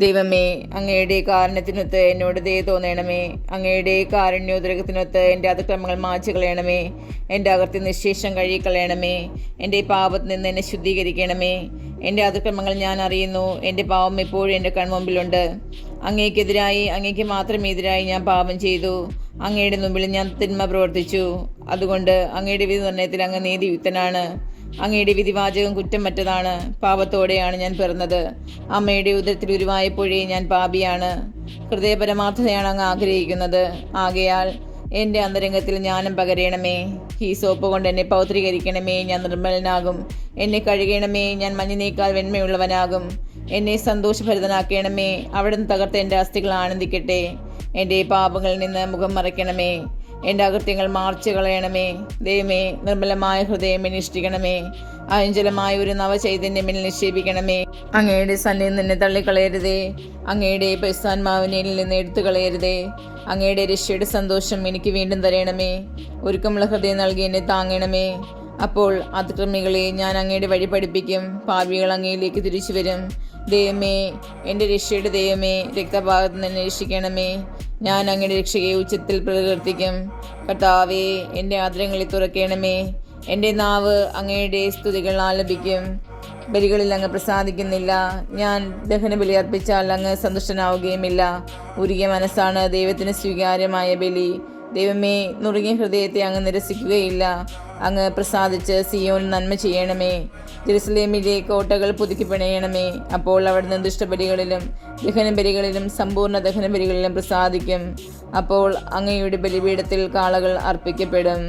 ദൈവമേ, അങ്ങയുടെ കാരുണ്യത്തിനൊത്ത് എന്നോട് ദയ തോന്നണമേ. അങ്ങയുടെ കാരുണ്യോദരകത്തിനൊത്ത് എൻ്റെ അതിക്രമങ്ങൾ മായ്ച്ചു കളയണമേ. എൻ്റെ അകത്ത് നിശേഷം കഴുകിക്കളയണമേ. എൻ്റെ പാപത്തിൽ നിന്ന് എന്നെ ശുദ്ധീകരിക്കണമേ. എൻ്റെ അതിക്രമങ്ങൾ ഞാൻ അറിയുന്നു. എൻ്റെ പാപം എപ്പോഴും എൻ്റെ കൺമുമ്പിലുണ്ട്. അങ്ങേക്കെതിരായി, അങ്ങേക്ക് മാത്രമേ എതിരായി ഞാൻ പാപം ചെയ്തു. അങ്ങയുടെ മുമ്പിൽ ഞാൻ തിന്മ പ്രവർത്തിച്ചു. അതുകൊണ്ട് അങ്ങയുടെ വിധി നിർണയത്തിൽ അങ്ങ് നീതിയുക്തനാണ്. അങ്ങയുടെ വിധിവാചകം കുറ്റമറ്റതാണ്. പാപത്തോടെയാണ് ഞാൻ പിറന്നത്. അമ്മയുടെ ഉദരത്തിൽ ഉരുവായപ്പോഴേ ഞാൻ പാപിയാണ്. ഹൃദയപരമാർത്ഥതയാണ് അങ്ങ് ആഗ്രഹിക്കുന്നത്. ആകയാൽ എൻ്റെ അന്തരംഗത്തിൽ ജ്ഞാനം പകരണമേ. ഈ സോപ്പ് കൊണ്ട് എന്നെ പൗത്രീകരിക്കണമേ. ഞാൻ നിർമ്മലനാകും. എന്നെ കഴുകണമേ. ഞാൻ മഞ്ഞിനേക്കാൾ വെണ്മയുള്ളവനാകും. എന്നെ സന്തോഷഭരിതനാക്കണമേ. അവിടുന്ന് തകർത്ത എൻ്റെ അസ്ഥികൾ ആനന്ദിക്കട്ടെ. എൻ്റെ പാപങ്ങളിൽ നിന്ന് മുഖം മറയ്ക്കണമേ. എൻ്റെ അകൃത്യങ്ങൾ മാർച്ചു കളയണമേ. ദൈവമേ, നിർമ്മലമായ ഹൃദയം എന്നിഷ്ടിക്കണമേ. അഞ്ചലമായ ഒരു നവചൈതന്യം എന്നിൽ നിക്ഷേപിക്കണമേ. അങ്ങയുടെ സന്നിധിയിൽ നിന്ന് തള്ളിക്കളയരുതേ. അങ്ങയുടെ പരിശുദ്ധാത്മാവിനെ എന്നിൽ നിന്ന് എടുത്തു കളയരുതേ. അങ്ങയുടെ രക്ഷയുടെ സന്തോഷം എനിക്ക് വീണ്ടും തരണമേ. ഒരുക്കമുള്ള ഹൃദയം നൽകി എന്നെ താങ്ങണമേ. അപ്പോൾ അതിക്രമികളെ ഞാൻ അങ്ങയുടെ വഴി പഠിപ്പിക്കും. പാപികൾ അങ്ങയിലേക്ക് തിരിച്ചു വരും. ദൈവമേ, എൻ്റെ രക്ഷയുടെ ദൈവമേ, രക്തഭാഗത്ത് നിന്ന് രക്ഷിക്കണമേ. ഞാൻ അങ്ങയുടെ രക്ഷയെ ഉച്ചത്തിൽ പ്രകീർത്തിക്കും. കർത്താവേ, എൻ്റെ ആദരങ്ങളിൽ തുറക്കണമേ. എൻ്റെ നാവ് അങ്ങയുടെ സ്തുതികൾ ആലപിക്കും. ബലികളിൽ അങ്ങ് പ്രസാദിക്കുന്നില്ല. ഞാൻ ദഹനബലി അർപ്പിച്ചാൽ അങ്ങ് സന്തുഷ്ടനാവുകയുമില്ല. ഉരുകിയ മനസ്സാണ് ദൈവത്തിന് സ്വീകാര്യമായ ബലി. ദൈവമേ, നുറുങ്ങിയ ഹൃദയത്തെ അങ്ങ് നിരസിക്കുകയില്ല. അങ്ങ് പ്രസാദിച്ച് സിയോൻ നന്മ ചെയ്യണമേ. ജെറുസലേമിലെ കോട്ടകൾ പുതുക്കി പിണയണമേ. അപ്പോൾ അവിടുന്ന് ദുഷ്ടബലികളിലും ദഹനബലികളിലും സമ്പൂർണ്ണ ദഹനബലികളിലും പ്രസാദിക്കും. അപ്പോൾ അങ്ങയുടെ ബലിപീഠത്തിൽ കാളകൾ അർപ്പിക്കപ്പെടും.